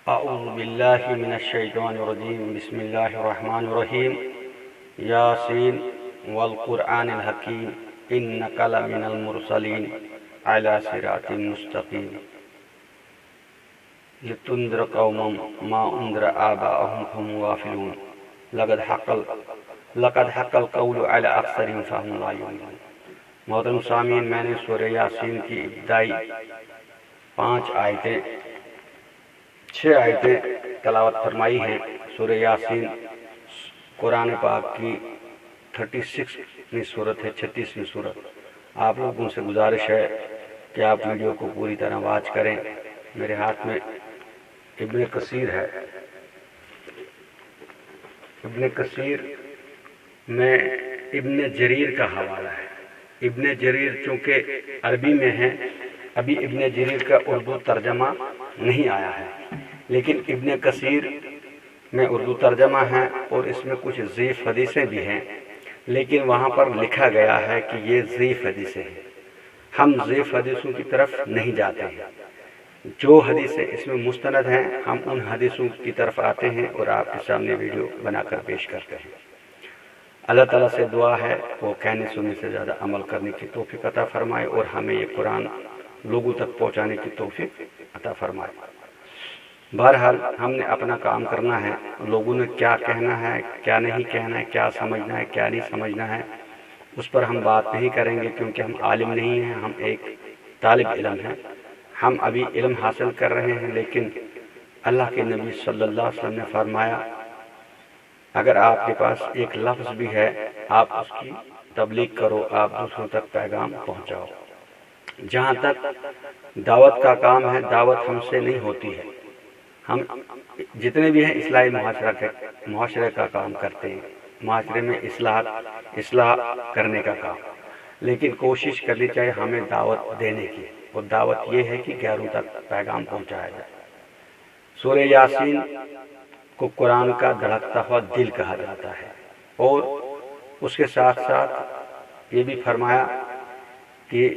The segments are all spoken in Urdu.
اعوذ باللہ من الشیطان الرجیم بسم اللہ الرحمن الرحیم یاسین والقرآن الحکیم انک لمن المرسلین علی صراط مستقیم لتنذر قوما ما انذر آباءهم فهم غافلون لقد حق القول علی اکثرهم فهم لا یؤمنون۔ محترم سامعین، میں نے سورہ یاسین کی ابتدائی 6 آیتیں تلاوت فرمائی ہیں۔ سورہ یاسین قرآن پاک کی 36ویں سورت ہے، 36ویں سورت۔ آپ لوگوں سے گزارش ہے کہ آپ ویڈیو کو پوری طرح واچ کریں۔ میرے ہاتھ میں ابن کثیر ہے۔ ابن کثیر میں ابن جریر کا حوالہ ہے۔ ابن جریر چونکہ عربی میں ہے، ابھی ابن جریر کا اردو ترجمہ نہیں آیا ہے، لیکن ابن کثیر میں اردو ترجمہ ہے اور اس میں کچھ ضعیف حدیثیں بھی ہیں، لیکن وہاں پر لکھا گیا ہے کہ یہ ضعیف حدیثیں ہیں۔ ہم ضعیف حدیثوں کی طرف نہیں جاتے ہیں، جو حدیثیں اس میں مستند ہیں ہم ان حدیثوں کی طرف آتے ہیں اور آپ کے سامنے ویڈیو بنا کر پیش کرتے ہیں۔ اللہ تعالیٰ سے دعا ہے وہ کہنے سننے سے زیادہ عمل کرنے کی توفیق عطا فرمائے اور ہمیں یہ قرآن لوگوں تک پہنچانے کی توفیق عطا فرمائے۔ بہرحال ہم نے اپنا کام کرنا ہے، لوگوں نے کیا کہنا ہے، کیا نہیں کہنا ہے، کیا سمجھنا ہے، کیا نہیں سمجھنا ہے، اس پر ہم بات نہیں کریں گے، کیونکہ ہم عالم نہیں ہیں، ہم ایک طالب علم ہیں۔ ہم ابھی علم حاصل کر رہے ہیں، لیکن اللہ کے نبی صلی اللہ علیہ وسلم نے فرمایا اگر آپ کے پاس ایک لفظ بھی ہے آپ اس کی تبلیغ کرو، آپ دوسروں تک پیغام پہنچاؤ۔ جہاں تک دعوت کا کام ہے، دعوت ہم سے نہیں ہوتی ہے۔ ہم جتنے بھی ہیں اصلاحی معاشرے کا کام کرتے ہیں، معاشرے میں اصلاح کرنے کا کام، لیکن کوشش کرنی چاہیے ہمیں دعوت دینے کی، اور دعوت یہ ہے کہ غیروں تک پیغام پہنچایا جائے۔ سورہ یاسین کو قرآن کا دھڑکتا ہوا دل کہا جاتا ہے، اور اس کے ساتھ ساتھ یہ بھی فرمایا کہ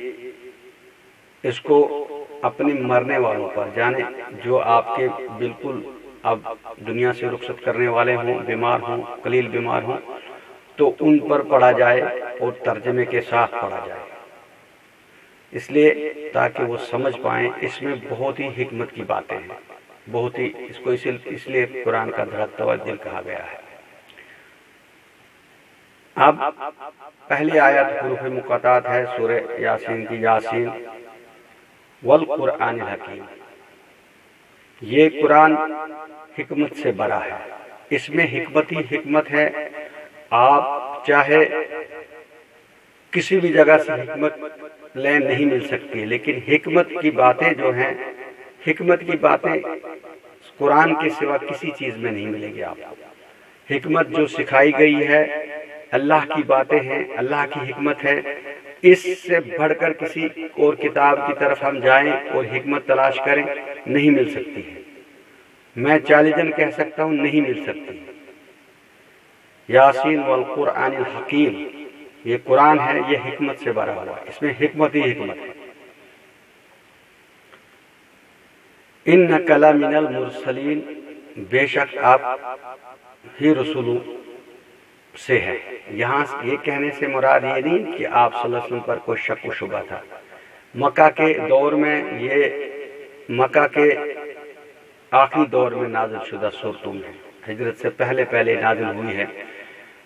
اس کو اپنے مرنے والوں پر، جانے جو آپ کے بالکل اب دنیا سے رخصت کرنے والے ہوں، بیمار ہوں، قلیل بیمار ہوں، تو ان پر پڑھا جائے اور ترجمے کے ساتھ پڑھا جائے، اس لیے تاکہ وہ سمجھ پائیں۔ اس میں بہت ہی حکمت کی باتیں ہیں، بہت ہی اس کو اس لیے قرآن کا دھڑکتا ہوا دل کہا گیا ہے۔ اب پہلی آیت حروف مقطعات ہے سورہ یاسین کی، یاسین والقرآن الحکیم۔ یہ قرآن حکمت سے بھرا ہے، اس میں حکمت ہی حکمت ہے۔ آپ چاہے کسی بھی جگہ سے حکمت لیں نہیں مل سکتی، لیکن حکمت کی باتیں جو ہیں، حکمت کی باتیں قرآن کے سوا کسی چیز میں نہیں ملے گی آپ کو۔ حکمت جو سکھائی گئی ہے اللہ کی باتیں ہیں، اللہ کی حکمت ہے، اس سے بڑھ کر کسی اور کتاب کی طرف ہم جائیں اور حکمت تلاش کریں نہیں مل سکتی ہے۔ میں چالیجن کہہ سکتا ہوں نہیں مل سکتی۔ یاسین والقرآن الحکیم، یہ قرآن ہے، یہ حکمت سے بھرا ہوا، اس میں حکمت ہی حکمت ہے۔ انک لمن المرسلین، بے شک آپ ہی رسولوں سے ہے۔ یہاں یہ کہنے سے مراد یہ نہیں کہ آپ صلی اللہ علیہ وسلم پر کوئی شک و شبہ تھا۔ مکہ کے دور میں، یہ مکہ کے آخری دور میں نازل شدہ صورتوں میں ہجرت سے پہلے نازل ہوئی ہے۔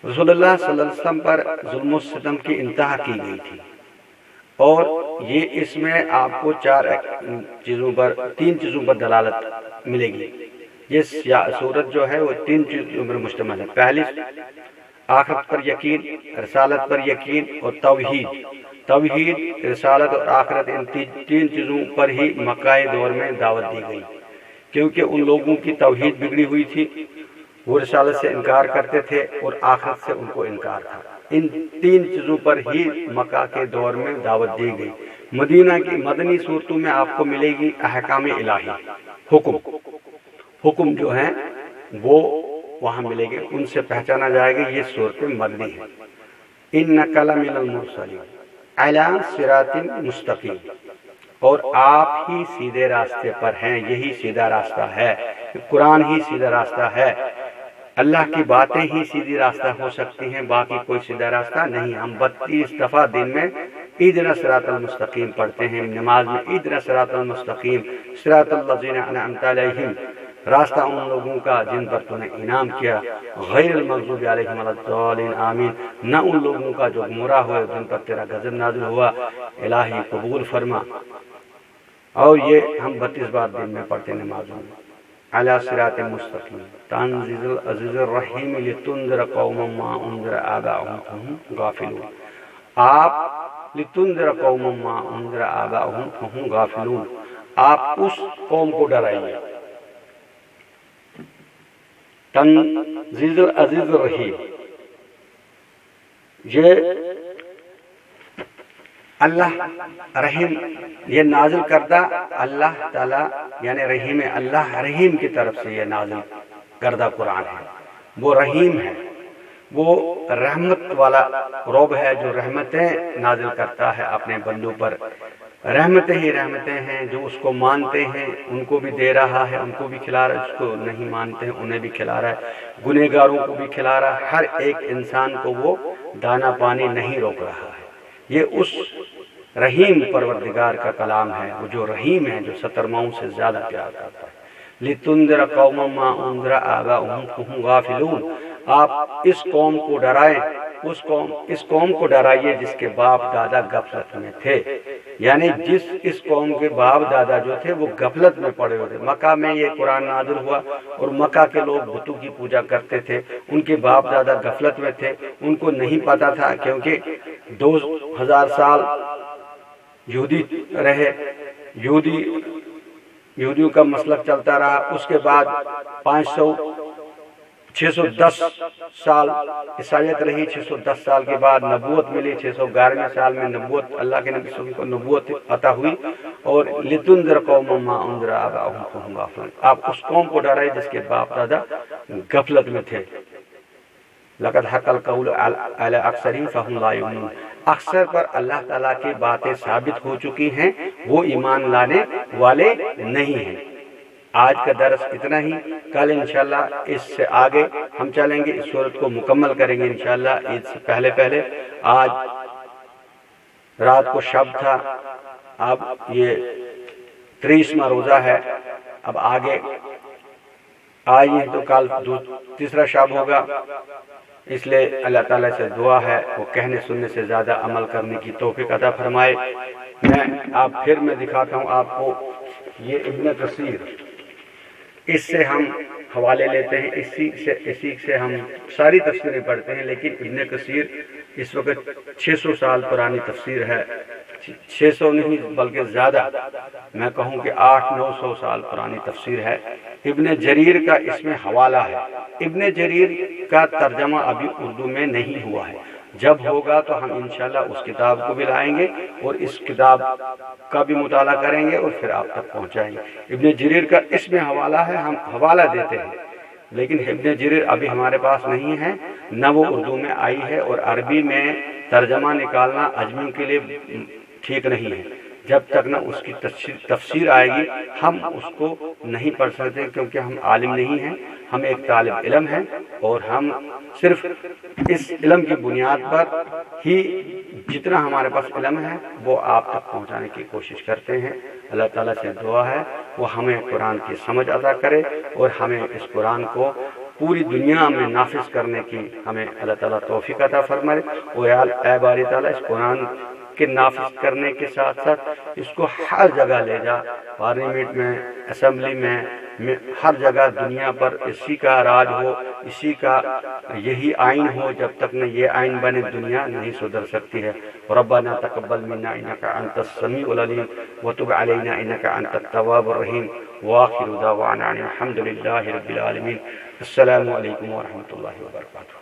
رسول اللہ صلی اللہ علیہ وسلم پر ظلم و ستم کی انتہا کی گئی تھی، اور یہ اس میں آپ کو 3 چیزوں پر دلالت ملے گی۔ یہ سورت جو ہے وہ 3 چیزوں پر مشتمل ہے۔ پہلی، آخرت پر یقین، رسالت پر یقین، اور توحید، رسالت اور آخرت، ان 3 چیزوں پر ہی مکہ دور میں دعوت دی گئی، کیونکہ ان لوگوں کی توحید بگڑی ہوئی تھی، وہ رسالت سے انکار کرتے تھے اور آخرت سے ان کو انکار تھا۔ ان 3 چیزوں پر ہی مکہ کے دور میں دعوت دی گئی۔ مدینہ کی مدنی صورتوں میں آپ کو ملے گی احکام الہی، حکم جو ہیں وہ وہاں ملے گے، ان سے پہچانا جائے گا یہ صورت مدنی ہے۔ انک لمن المرسلین علی صراط مستقیم، اور آپ ہی سیدھے راستے پر ہیں، یہی سیدھا راستہ ہے۔ قرآن ہی سیدھا راستہ ہے، اللہ کی باتیں ہی سیدھی راستہ ہو سکتی ہیں، باقی کوئی سیدھا راستہ نہیں۔ ہم 32 دفعہ دن میں اہدنا صراط المستقیم پڑھتے ہیں، نماز میں اہدنا صراط المستقیم صراط الذین انعمت علیہم، راستہ ان لوگوں کا جن پر تو نے انعام کیا، غیر المغضوب علیہم ولا الضالین آمین، نہ ان لوگوں کا جو گمراہ ہوئے جن پر تیرا غضب نازل ہوا، الہی قبول فرما۔ اور یہ ہم 32 بار دن میں پڑھتے نمازوں میں۔ علی صراط مستقیم تنزیل العزیز الرحیم لتنذر قوما ما انذر آباؤہم فہم غافلون، آپ لتنذر قوما ما انذر آباؤہم فہم غافلون، آپ اس قوم کو ڈرائیے۔ تنزیل العزیز الرحیم، یہ اللہ رحیم، یہ نازل کردہ اللہ تعالیٰ یعنی رحیم، اللہ رحیم کی طرف سے یہ نازل کردہ قرآن ہے۔ وہ رحیم ہے، وہ رحمت والا رب ہے جو رحمتیں نازل کرتا ہے اپنے بندوں پر۔ رحمتیں ہی رحمتیں ہیں، جو اس کو مانتے ہیں ان کو بھی دے رہا ہے، ان کو بھی کھلا رہا ہے، اس کو نہیں مانتے ہیں انہیں بھی کھلا رہا ہے، گنہگاروں کو بھی کھلا رہا ہے، ہر ایک انسان کو وہ دانا پانی نہیں روک رہا ہے۔ یہ اس رحیم پروردگار کا کلام ہے، وہ جو رحیم ہے، جو 70 ماؤں سے زیادہ پیار کرتا ہے۔ لِتُنذِرَ قَوْمًا مَا أُنذِرَ آبَاؤُهُمْ فَهُمْ غَافِلُونَ، آپ اس قوم کو ڈرائیں، اس قوم کو ڈرائیے جس کے باپ دادا غفلت میں تھے، یعنی اس قوم کے باپ دادا جو تھے وہ غفلت میں پڑے ہوئے تھے۔ مکہ میں یہ قرآن نازل ہوا اور مکہ کے لوگ بتوں کی پوجا کرتے تھے، ان کے باپ دادا غفلت میں تھے، ان کو نہیں پتا تھا، کیونکہ 2000 سال یہودی رہے، یہودیوں کا مسلک چلتا رہا۔ اس کے بعد 610 سال عیسائیت رہی، 610 سال کے بعد نبوت ملی، 611 سال میں نبوت، اللہ کے نبی صلی اللہ علیہ وسلم کو نبوت عطا ہوئی۔ اور لِتُنذِرَ قَوْمًا مَا أُنذِرَ آبَاؤُهُمْ فَهُمْ غَافِلُونَ، آپ اس قوم کو ڈرائے جس کے باپ دادا غفلت میں تھے۔ لَقَدْ حَقَّ الْقَوْلُ عَلَىٰ أَكْثَرِهِمْ فَهُمْ لَا يُؤْمِنُونَ، اکثر پر اللہ تعالیٰ کی باتیں ثابت ہو چکی ہیں، وہ ایمان لانے والے نہیں ہیں۔ آج کا درس اتنا ہی، کل انشاءاللہ اس سے آگے ہم چلیں گے، اس سورت کو مکمل کریں گے انشاءاللہ عید سے پہلے۔ آج رات کو شب تھا، اب یہ 30واں روزہ ہے، اب آگے آئیے تو کل تیسرا شب ہوگا، اس لیے اللہ تعالیٰ سے دعا ہے وہ کہنے سننے سے زیادہ عمل کرنے کی توفیق عطا فرمائے۔ میں دکھاتا ہوں آپ کو، یہ ابن کثیر، اس سے ہم حوالے لیتے ہیں، اسی سے ہم ساری تفسیریں پڑھتے ہیں، لیکن ابن کثیر اس وقت 600 سال پرانی تفسیر ہے، 600 نہیں بلکہ زیادہ، میں کہوں کہ 800-900 سال پرانی تفسیر ہے۔ ابن جریر کا اس میں حوالہ ہے۔ ابن جریر کا ترجمہ ابھی اردو میں نہیں ہوا ہے، جب ہوگا تو ہم انشاءاللہ اس کتاب کو بھی لائیں گے اور اس کتاب کا بھی مطالعہ کریں گے اور پھر آپ تک پہنچائیں گے۔ ابن جریر کا اس میں حوالہ ہے، ہم حوالہ دیتے ہیں، لیکن ابن جریر ابھی ہمارے پاس نہیں ہے، نہ وہ اردو میں آئی ہے، اور عربی میں ترجمہ نکالنا عجمی کے لیے ٹھیک نہیں ہے۔ جب تک نہ اس کی تفسیر آئے گی ہم اس کو نہیں پڑھ سکتے، کیونکہ ہم عالم نہیں ہیں، ہم ایک طالب علم ہیں، اور ہم صرف اس علم کی بنیاد پر ہی جتنا ہمارے پاس علم ہے وہ آپ تک پہنچانے کی کوشش کرتے ہیں۔ اللہ تعالیٰ سے دعا ہے وہ ہمیں قرآن کی سمجھ عطا کرے اور ہمیں اس قرآن کو پوری دنیا میں نافذ کرنے کی ہمیں اللہ تعالیٰ توفیق عطا فرمائے۔ اور اے باری تعالیٰ اس قرآن کے نافذ کرنے کے ساتھ ساتھ اس کو ہر جگہ لے جا، پارلیمنٹ میں، اسمبلی میں، ہر جگہ دنیا پر اسی کا راج ہو، اسی کا یہی آئین ہو۔ جب تک نہ یہ آئین بنے دنیا نہیں سدھر سکتی ہے۔ ربنا تقبل منا انک انت السمیع العلیم وتب علینا انک انت التواب الرحیم، وآخر دعوانا ان الحمد للہ رب العالمین۔ السلام علیکم ورحمۃ اللہ وبرکاتہ۔